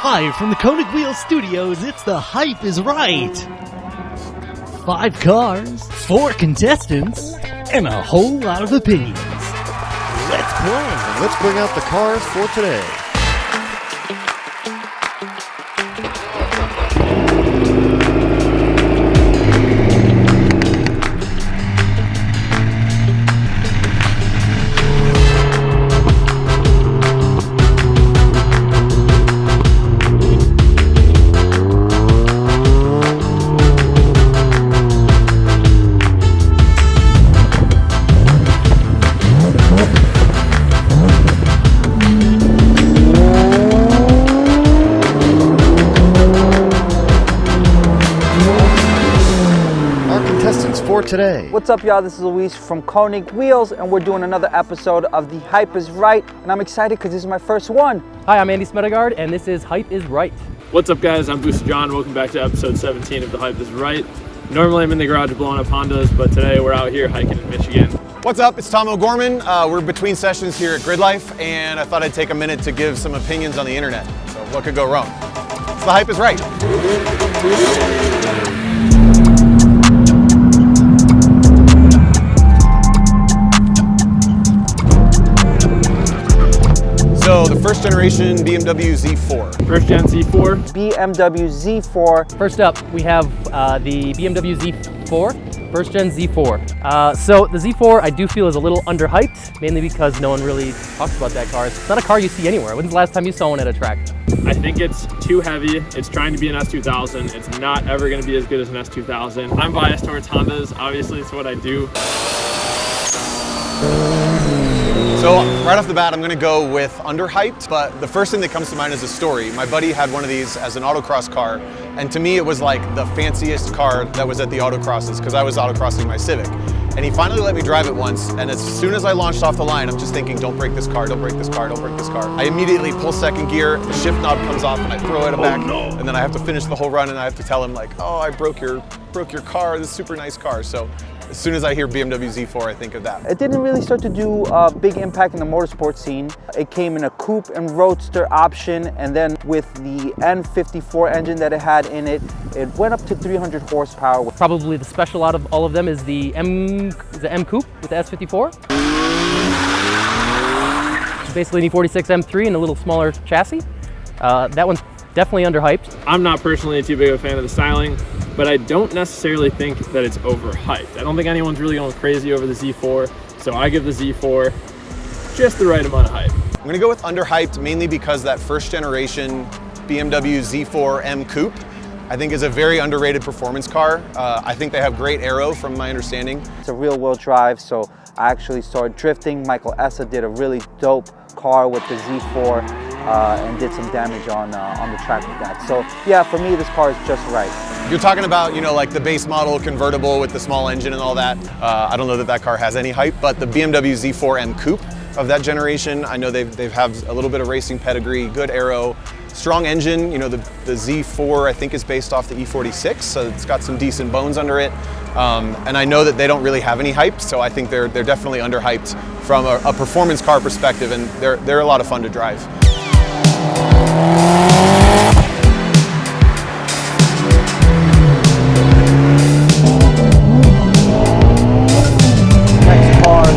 Live from the KONIG Wheel Studios, it's The Hype is Right. 5 cars, 4 contestants, and a whole lot of opinions. Let's play. And let's bring out the cars for today. For today. What's up, y'all? This is Luis from KONIG Wheels, and we're doing another episode of The Hype is Right, and I'm excited because this is my first one. Hi, I'm Andy Smedegard, and this is Hype is Right. What's up, guys? I'm Booster John. Welcome back to episode 17 of The Hype is Right. Normally I'm in the garage blowing up Hondas, but today we're out here hiking in Michigan. What's up? It's Tom O'Gorman. We're between sessions here at Gridlife, and I thought I'd take a minute to give some opinions on the internet. So what could go wrong? It's The Hype is Right. So the first generation BMW Z4. First gen Z4. BMW Z4. First up, we have the BMW Z4, first gen Z4. So the Z4 I do feel is a little underhyped, mainly because no one really talks about that car. It's not a car you see anywhere. When's the last time you saw one at a track? I think it's too heavy. It's trying to be an S2000. It's not ever going to be as good as an S2000. I'm biased towards Hondas. Obviously, it's what I do. So right off the bat, I'm gonna go with underhyped, but the first thing that comes to mind is a story. My buddy had one of these as an autocross car, and to me it was like the fanciest car that was at the autocrosses, because I was autocrossing my Civic. And he finally let me drive it once, and as soon as I launched off the line, I'm just thinking, don't break this car, don't break this car, don't break this car. I immediately pull second gear, the shift knob comes off, and I throw it back, and then I have to finish the whole run, and I have to tell him like, oh, I broke your car, this super nice car. So as soon as I hear BMW Z4, I think of that. It didn't really start to do a big impact in the motorsport scene. It came in a coupe and roadster option, and then with the N54 engine that it had in it, it went up to 300 horsepower. Probably the special out of all of them is the M Coupe with the S54. It's basically an E46 M3 and a little smaller chassis. That one's definitely underhyped. I'm not personally too big of a fan of the styling, but I don't necessarily think that it's overhyped. I don't think anyone's really going crazy over the Z4, so I give the Z4 just the right amount of hype. I'm gonna go with underhyped, mainly because that first generation BMW Z4 M Coupe, I think is a very underrated performance car. I think they have great aero from my understanding. It's a rear-wheel drive, so I actually started drifting. Michael Essa did a really dope car with the Z4 and did some damage on the track with that. So yeah, for me, this car is just right. You're talking about, you know, like the base model convertible with the small engine and all that. I don't know that that car has any hype, but the BMW Z4 M Coupe of that generation, I know they've have a little bit of racing pedigree, good aero, strong engine. You know, the Z4 I think is based off the E46, so it's got some decent bones under it. And I know that they don't really have any hype, so I think they're definitely underhyped from a performance car perspective, and they're a lot of fun to drive. Next car is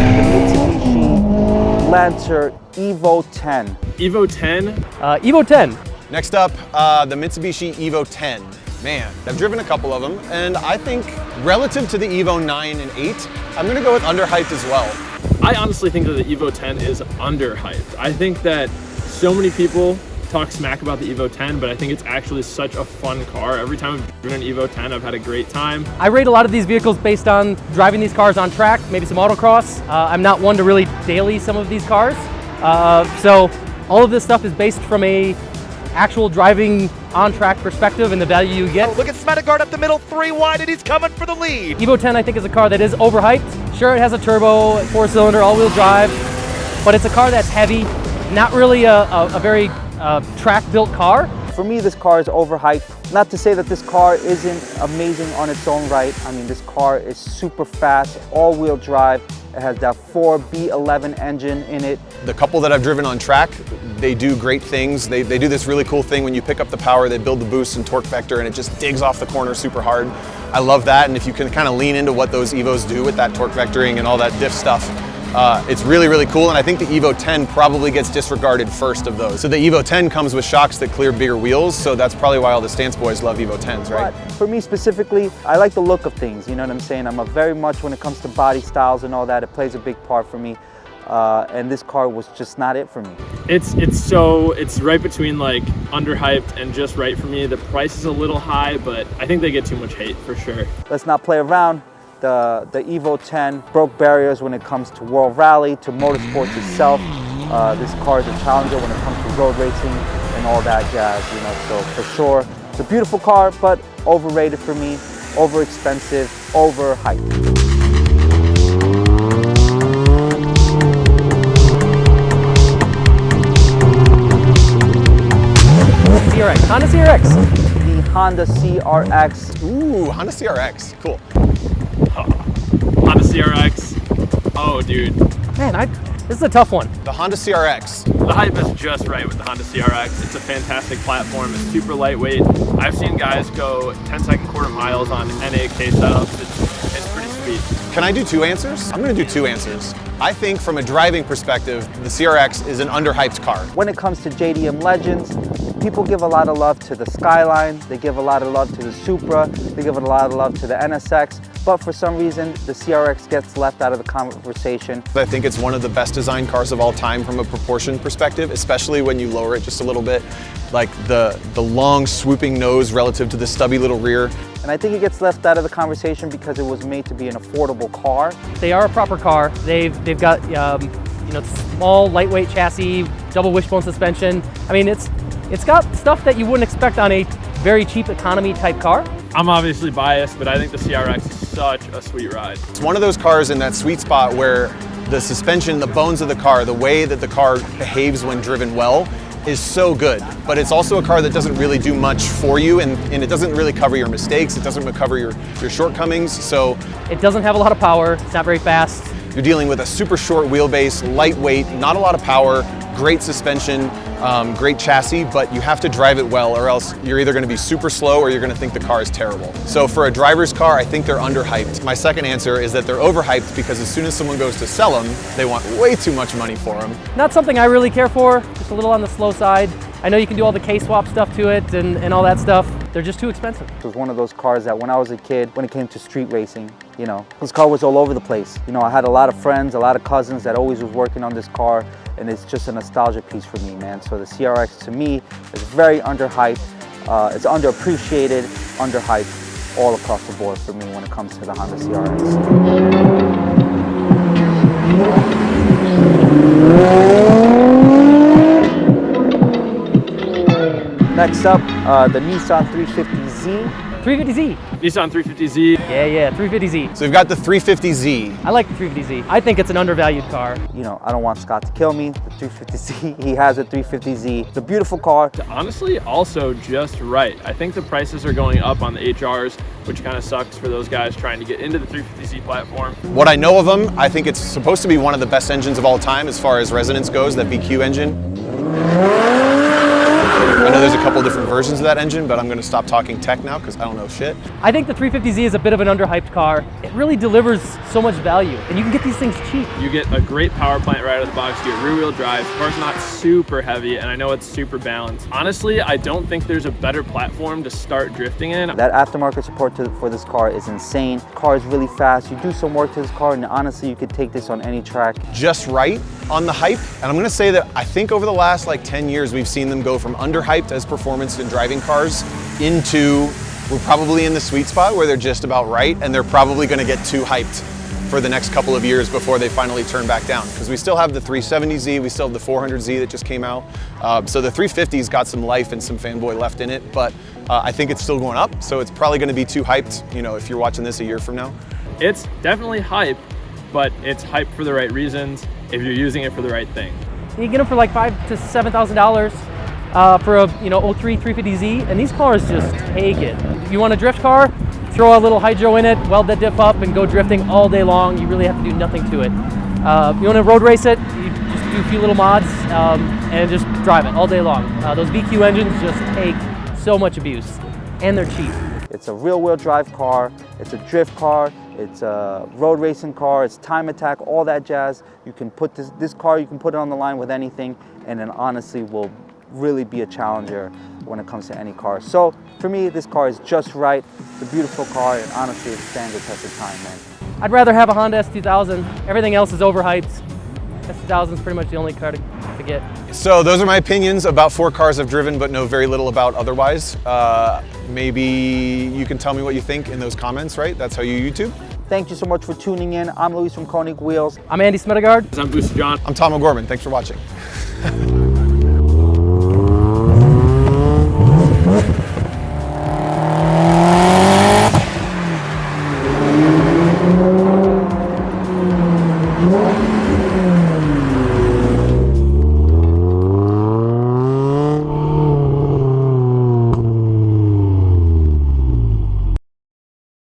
the Mitsubishi Lancer EVO 10. EVO 10? Evo 10. Next up, the Mitsubishi EVO 10. Man, I've driven a couple of them, and I think relative to the EVO 9 and 8, I'm gonna go with underhyped as well. I honestly think that the EVO 10 is underhyped. I think that so many people talk smack about the EVO 10, but I think it's actually such a fun car. Every time I've driven an EVO 10, I've had a great time. I rate a lot of these vehicles based on driving these cars on track, maybe some autocross. I'm not one to really daily some of these cars. So all of this stuff is based from a actual driving on-track perspective and the value you get. Oh, look at Smedegard up the middle, 3 wide, and he's coming for the lead. Evo 10 I think is a car that is overhyped. Sure, it has a turbo, 4-cylinder, all-wheel drive, but it's a car that's heavy, not really a very track-built car. For me, this car is overhyped. Not to say that this car isn't amazing on its own right. I mean, this car is super fast, all-wheel drive, It has that 4B11 engine in it. The couple that I've driven on track, they do great things. They do this really cool thing when you pick up the power, they build the boost and torque vector, and it just digs off the corner super hard. I love that, and if you can kind of lean into what those EVOs do with that torque vectoring and all that diff stuff, it's really, really cool, and I think the EVO 10 probably gets disregarded first of those. So the EVO 10 comes with shocks that clear bigger wheels, so that's probably why all the stance boys love EVO 10s, right? But for me specifically, I like the look of things, you know what I'm saying? I'm a very much, when it comes to body styles and all that, it plays a big part for me. And this car was just not it for me. It's right between like underhyped and just right for me. The price is a little high, but I think they get too much hate for sure. Let's not play around. The EVO 10 broke barriers when it comes to World Rally, to motorsports itself. This car is a challenger when it comes to road racing and all that jazz, you know, so for sure. It's a beautiful car, but overrated for me, over expensive, overhyped. CRX, Honda CRX. The Honda CRX. Ooh, Honda CRX, cool. Honda CRX. Oh, dude. Man, this is a tough one. The Honda CRX. The hype is just right with the Honda CRX. It's a fantastic platform. It's super lightweight. I've seen guys go 10-second quarter miles on NAK setups. It's pretty sweet. Can I do two answers? I'm gonna do two answers. I think from a driving perspective, the CRX is an underhyped car. When it comes to JDM Legends, people give a lot of love to the Skyline, they give a lot of love to the Supra, they give a lot of love to the NSX, but for some reason, the CRX gets left out of the conversation. I think it's one of the best designed cars of all time from a proportion perspective, especially when you lower it just a little bit. Like the long swooping nose relative to the stubby little rear. And I think it gets left out of the conversation because it was made to be an affordable car. They are a proper car. They've got you know, small, lightweight chassis, double wishbone suspension. I mean, it's got stuff that you wouldn't expect on a very cheap economy type car. I'm obviously biased, but I think the CRX is such a sweet ride. It's one of those cars in that sweet spot where the suspension, the bones of the car, the way that the car behaves when driven well is so good, but it's also a car that doesn't really do much for you, and it doesn't really cover your mistakes, it doesn't cover your shortcomings, so. It doesn't have a lot of power, it's not very fast. You're dealing with a super short wheelbase, lightweight, not a lot of power, great suspension, great chassis, but you have to drive it well or else you're either going to be super slow or you're going to think the car is terrible. So for a driver's car, I think they're underhyped. My second answer is that they're overhyped because as soon as someone goes to sell them, they want way too much money for them. Not something I really care for, just a little on the slow side. I know you can do all the K-swap stuff to it and all that stuff. They're just too expensive. It was one of those cars that when I was a kid, when it came to street racing, you know, this car was all over the place. You know, I had a lot of friends, a lot of cousins that always was working on this car, and it's just a nostalgia piece for me, man. So the CRX to me is very underhyped. It's underappreciated, underhyped all across the board for me when it comes to the Honda CRX. Next up, the Nissan 350z. 350Z. Nissan 350z. Yeah, 350Z. So we've got the 350Z. I like the 350Z. I think it's an undervalued car. You know, I don't want Scott to kill me. The 350Z, he has a 350Z. It's a beautiful car. Honestly, also just right. I think the prices are going up on the HRs, which kind of sucks for those guys trying to get into the 350Z platform. What I know of them, I think it's supposed to be one of the best engines of all time as far as resonance goes, that VQ engine. I know there's a couple different versions of that engine, but I'm going to stop talking tech now because I don't know shit. I think the 350Z is a bit of an underhyped car. It really delivers so much value, and you can get these things cheap. You get a great power plant right out of the box. You get rear-wheel drive. The car's not super heavy, and I know it's super balanced. Honestly, I don't think there's a better platform to start drifting in. That aftermarket support for this car is insane. The car is really fast. You do some work to this car, and honestly, you could take this on any track. Just right on the hype, and I'm going to say that I think over the last like 10 years, we've seen them go from underhyped as performance and driving cars into, we're probably in the sweet spot where they're just about right, and they're probably going to get too hyped for the next couple of years before they finally turn back down. Because we still have the 370Z, we still have the 400Z that just came out. So the 350's got some life and some fanboy left in it, but I think it's still going up, so it's probably going to be too hyped, you know, if you're watching this a year from now. It's definitely hype, but it's hype for the right reasons if you're using it for the right thing. You get them for like $5,000 to $7,000 for a 03 350Z, and these cars just take it. If you want a drift car, throw a little hydro in it, weld that diff up, and go drifting all day long. You really have to do nothing to it. You want to road race it, you just do a few little mods and just drive it all day long. Those VQ engines just take so much abuse, and they're cheap. It's a rear-wheel drive car, it's a drift car, it's a road racing car, it's time attack, all that jazz. You can put this car, you can put it on the line with anything, and it honestly will really be a challenger when it comes to any car. So for me, this car is just right. It's a beautiful car, and honestly, it stands the test of time, man. I'd rather have a Honda S2000. Everything else is overhyped. S2000 is pretty much the only car to get. So those are my opinions about 4 cars I've driven but know very little about otherwise. Maybe you can tell me what you think in those comments, right? That's how you YouTube. Thank you so much for tuning in. I'm Luis from KONIG Wheels. I'm Andy Smedegard. I'm Booster John. I'm Tom O'Gorman. Thanks for watching.